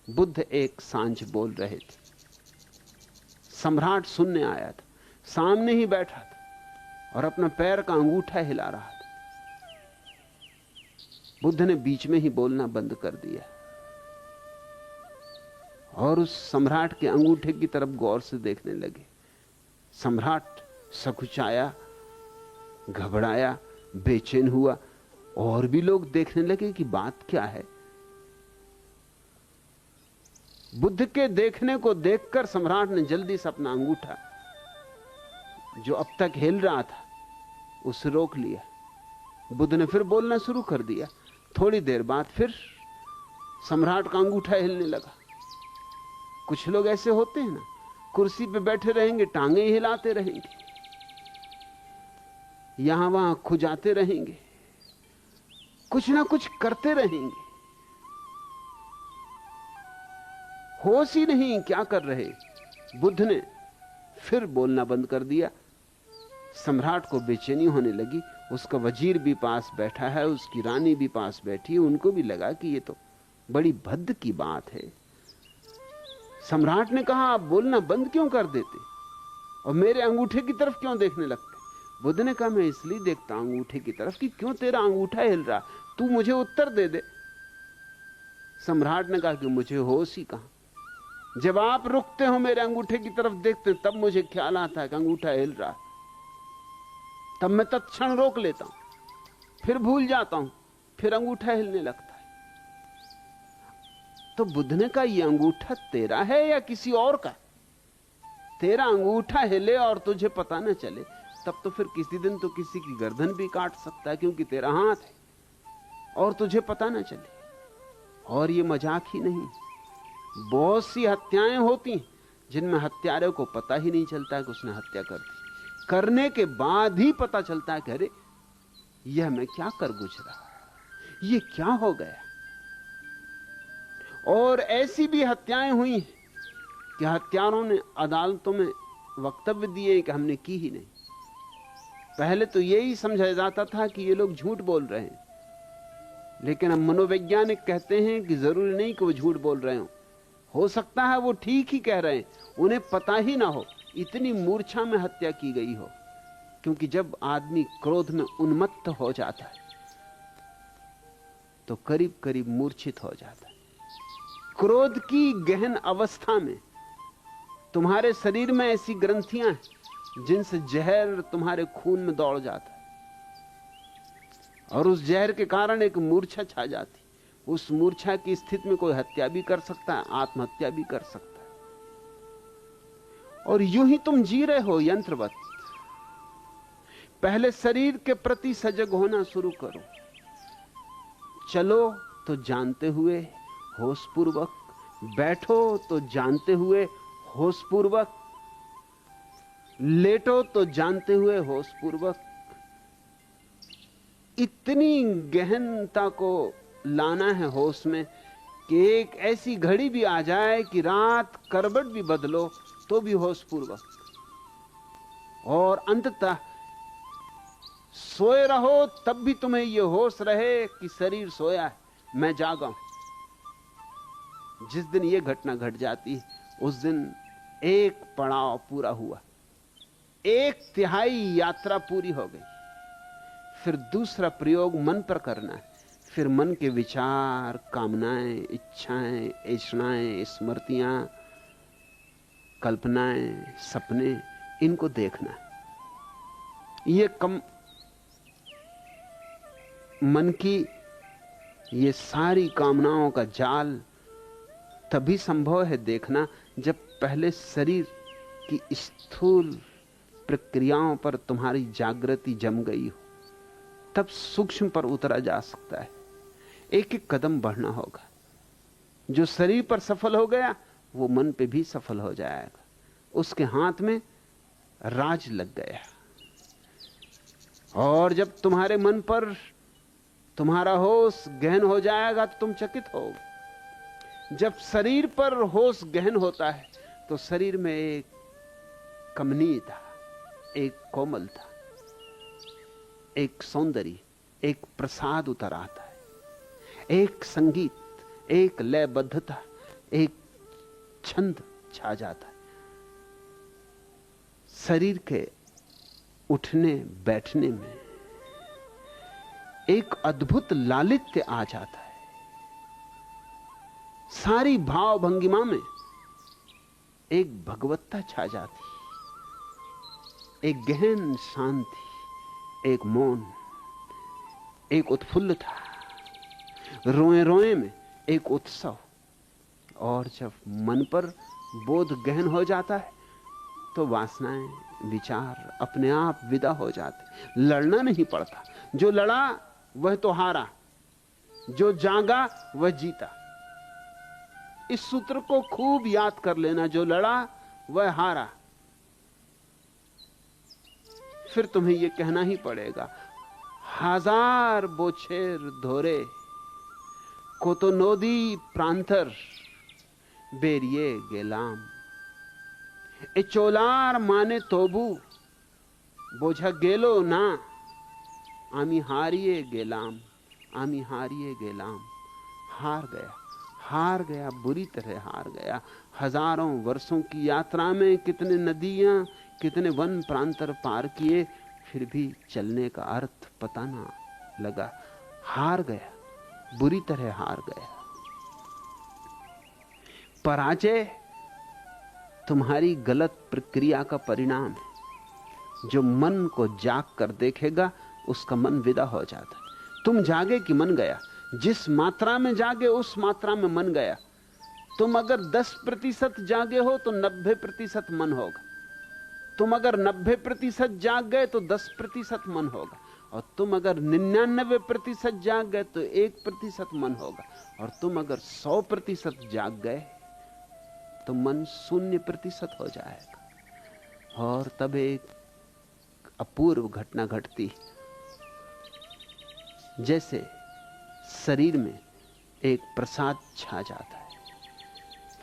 बुद्ध एक सांझ बोल रहे थे। सम्राट सुनने आया था, सामने ही बैठा था और अपना पैर का अंगूठा हिला रहा था। बुद्ध ने बीच में ही बोलना बंद कर दिया और उस सम्राट के अंगूठे की तरफ गौर से देखने लगे। सम्राट सकुचाया, घबराया, बेचैन हुआ और भी लोग देखने लगे कि बात क्या है। बुद्ध के देखने को देखकर सम्राट ने जल्दी से अपना अंगूठा जो अब तक हिल रहा था उसे रोक लिया। बुद्ध ने फिर बोलना शुरू कर दिया। थोड़ी देर बाद फिर सम्राट का अंगूठा हिलने लगा। कुछ लोग ऐसे होते हैं ना, कुर्सी पे बैठे रहेंगे, टांगे हिलाते रहेंगे, यहां वहां खुजाते रहेंगे, कुछ ना कुछ करते रहेंगे, होश ही नहीं क्या कर रहे। बुद्ध ने फिर बोलना बंद कर दिया। सम्राट को बेचैनी होने लगी। उसका वजीर भी पास बैठा है, उसकी रानी भी पास बैठी है। उनको भी लगा कि ये तो बड़ी भद्द की बात है। सम्राट ने कहा, आप बोलना बंद क्यों कर देते और मेरे अंगूठे की तरफ क्यों देखने लगते? बुद्ध ने कहा, मैं इसलिए देखता हूं अंगूठे की तरफ कि क्यों तेरा अंगूठा हिल रहा, तू मुझे उत्तर दे दे। सम्राट ने कहा कि मुझे होश ही कहां। जब आप रुकते हो मेरे अंगूठे की तरफ देखते तब मुझे ख्याल आता है कि अंगूठा हिल रहा, तब मैं तत्क्षण रोक लेता हूं, फिर भूल जाता हूं, फिर अंगूठा हिलने लगता है। तो बुद्ध ने कहा, यह अंगूठा तेरा है या किसी और का? तेरा अंगूठा हिले और तुझे पता न चले तब तो फिर किसी दिन तो किसी की गर्दन भी काट सकता है, क्योंकि तेरा हाथ है और तुझे पता न चले। और यह मजाक ही नहीं, बहुत सी हत्याएं होती जिनमें हत्यारे को पता ही नहीं चलता कि उसने हत्या कर दी। करने के बाद ही पता चलता है कि अरे यह मैं क्या कर गुजरा, यह क्या हो गया। और ऐसी भी हत्याएं हुई कि हत्यारों ने अदालतों में वक्तव्य दिए कि हमने की ही नहीं। पहले तो यही समझा जाता था कि ये लोग झूठ बोल रहे हैं, लेकिन अब मनोवैज्ञानिक कहते हैं कि जरूरी नहीं कि वो झूठ बोल रहे हो सकता है वो ठीक ही कह रहे हैं, उन्हें पता ही ना हो, इतनी मूर्छा में हत्या की गई हो। क्योंकि जब आदमी क्रोध में उन्मत्त हो जाता है तो करीब करीब मूर्छित हो जाता है। क्रोध की गहन अवस्था में तुम्हारे शरीर में ऐसी ग्रंथियां हैं जिनसे जहर तुम्हारे खून में दौड़ जाता है और उस जहर के कारण एक मूर्छा छा जाती। उस मूर्छा की स्थिति में कोई हत्या भी कर सकता है, आत्महत्या भी कर सकता है। और यूं ही तुम जी रहे हो यंत्रवत। पहले शरीर के प्रति सजग होना शुरू करो। चलो तो जानते हुए होशपूर्वक, बैठो तो जानते हुए होशपूर्वक, लेटो तो जानते हुए होशपूर्वक। इतनी गहनता को लाना है होश में कि एक ऐसी घड़ी भी आ जाए कि रात करवट भी बदलो तो भी होशपूर्वक, और अंततः सोए रहो तब भी तुम्हें यह होश रहे कि शरीर सोया है, मैं जागा हूं। जिस दिन यह घटना घट जाती उस दिन एक पड़ाव पूरा हुआ, 1/3 यात्रा पूरी हो गई। फिर दूसरा प्रयोग मन पर करना है। फिर मन के विचार, कामनाएं, इच्छाएं, ऐषणाएं, स्मृतियां, कल्पनाएं, सपने, इनको देखना है। ये मन की ये सारी कामनाओं का जाल तभी संभव है देखना जब पहले शरीर की स्थूल प्रक्रियाओं पर तुम्हारी जागृति जम गई हो, तब सूक्ष्म पर उतरा जा सकता है। एक एक कदम बढ़ना होगा। जो शरीर पर सफल हो गया वो मन पे भी सफल हो जाएगा। उसके हाथ में राज लग गया। और जब तुम्हारे मन पर तुम्हारा होश गहन हो जाएगा तो तुम चकित होगे। जब शरीर पर होश गहन होता है तो शरीर में एक कमनीयता, एक कोमलता, एक सौंदर्य, एक प्रसाद उतर आता है, एक संगीत, एक लयबद्धता एक छंद छा जाता है, शरीर के उठने बैठने में एक अद्भुत लालित्य आ जाता है। सारी भाव भंगिमा में एक भगवत्ता छा जाती, एक गहन शांति, एक मौन, एक उत्फुल्लता, रोए रोए में एक उत्सव। और जब मन पर बोध गहन हो जाता है तो वासनाएं, विचार अपने आप विदा हो जाते। लड़ना नहीं पड़ता। जो लड़ा वह तो हारा, जो जागा वह जीता। इस सूत्र को खूब याद कर लेना, जो लड़ा वह हारा। फिर तुम्हें यह कहना ही पड़ेगा, हजार बोछेर धोरे को तो नोदी प्रांतर बेरिए गेलाम। ए चोलार माने तोबू बोझा गेलो ना, आमी हारिए गेलाम, आमी हारिए गेलाम। हार गया, बुरी तरह हार गया। हजारों वर्षों की यात्रा में कितने नदियां, कितने वन प्रांतर पार किए, फिर भी चलने का अर्थ पता ना लगा। हार गया, बुरी तरह हार गया। पराजय तुम्हारी गलत प्रक्रिया का परिणाम है। जो मन को जाग कर देखेगा उसका मन विदा हो जाता है। तुम जागे कि मन गया? जिस मात्रा में जागे उस मात्रा में मन गया। तुम अगर 10% जागे हो तो 90% मन होगा। तुम अगर 90% जाग गए तो 10% मन होगा। और तुम अगर 99% जाग गए तो 1% मन होगा। और तुम अगर 100% जाग गए तो मन 0% हो जाएगा। और तब एक अपूर्व घटना घटती, जैसे शरीर में एक प्रसाद छा जाता है,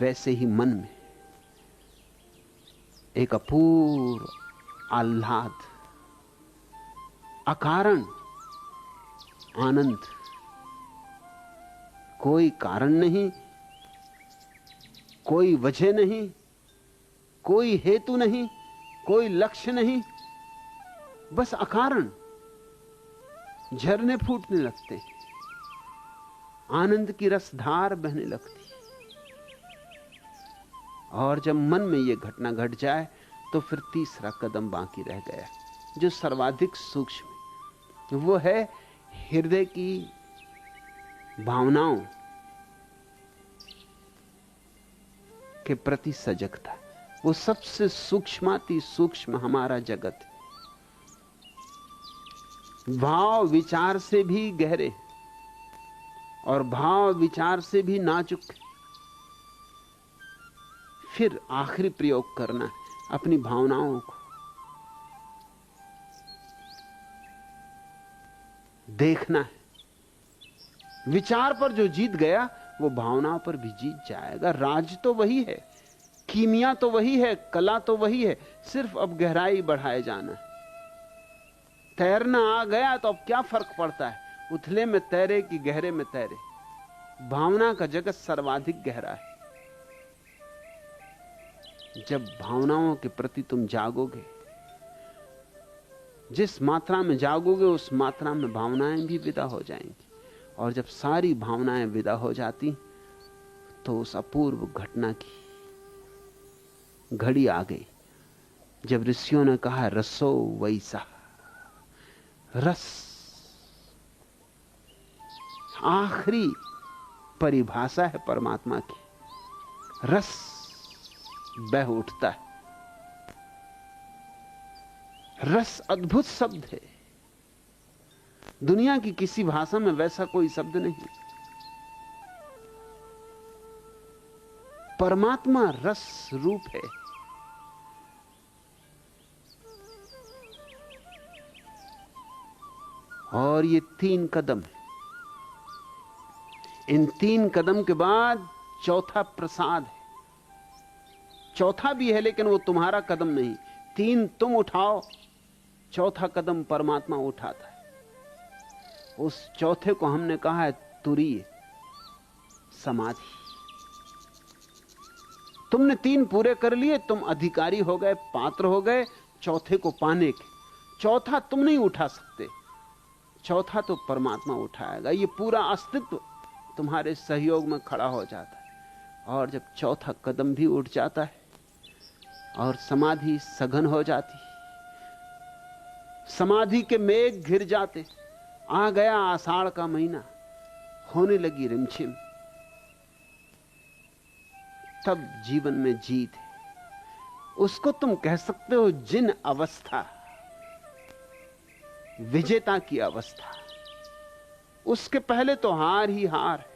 वैसे ही मन में एक अपूर्व आह्लाद, अकारण आनंद। कोई कारण नहीं, कोई वजह नहीं, कोई हेतु नहीं, कोई लक्ष्य नहीं, बस अकारण झरने फूटने लगते, आनंद की रसधार बहने लगती। और जब मन में यह घटना घट जाए तो फिर तीसरा कदम बाकी रह गया, जो सर्वाधिक सूक्ष्म, वो है हृदय की भावनाओं के प्रति सजगता। वो सबसे सूक्ष्माति सूक्ष्म हमारा जगत है। भाव विचार से भी गहरे और भाव विचार से भी नाजुक। फिर आखिरी प्रयोग करना है अपनी भावनाओं को देखना है। विचार पर जो जीत गया वो भावनाओं पर भी जीत जाएगा। राज तो वही है, कीमिया तो वही है, कला तो वही है, सिर्फ अब गहराई बढ़ाए जाना है। तैरना आ गया तो अब क्या फर्क पड़ता है, उथले में तैरे कि गहरे में तैरे। भावना का जगत सर्वाधिक गहरा है। जब भावनाओं के प्रति तुम जागोगे, जिस मात्रा में जागोगे उस मात्रा में भावनाएं भी विदा हो जाएंगी। और जब सारी भावनाएं विदा हो जाती तो उस अपूर्व घटना की घड़ी आ गई, जब ऋषियों ने कहा रसो वैसा। रस आखिरी परिभाषा है परमात्मा की। रस बह उठता है। रस अद्भुत शब्द है। दुनिया की किसी भाषा में वैसा कोई शब्द नहीं। परमात्मा रस रूप है। और ये 3 कदम है। इन 3 कदम के बाद चौथा प्रसाद है। चौथा भी है लेकिन वो तुम्हारा कदम नहीं। 3 तुम उठाओ, चौथा कदम परमात्मा उठाता है। उस चौथे को हमने कहा है तुरीय समाधि। तुमने 3 पूरे कर लिए, तुम अधिकारी हो गए, पात्र हो गए चौथे को पाने के। चौथा तुम नहीं उठा सकते, चौथा तो परमात्मा उठाएगा। ये पूरा अस्तित्व तुम्हारे सहयोग में खड़ा हो जाता है। और जब चौथा कदम भी उठ जाता है और समाधि सघन हो जाती, समाधि के मेघ घिर जाते, आ गया आषाढ़ का महीना, होने लगी रिमझिम, तब जीवन में जीत है। उसको तुम कह सकते हो जिन अवस्था, विजेता की अवस्था। उसके पहले तो हार ही हार है।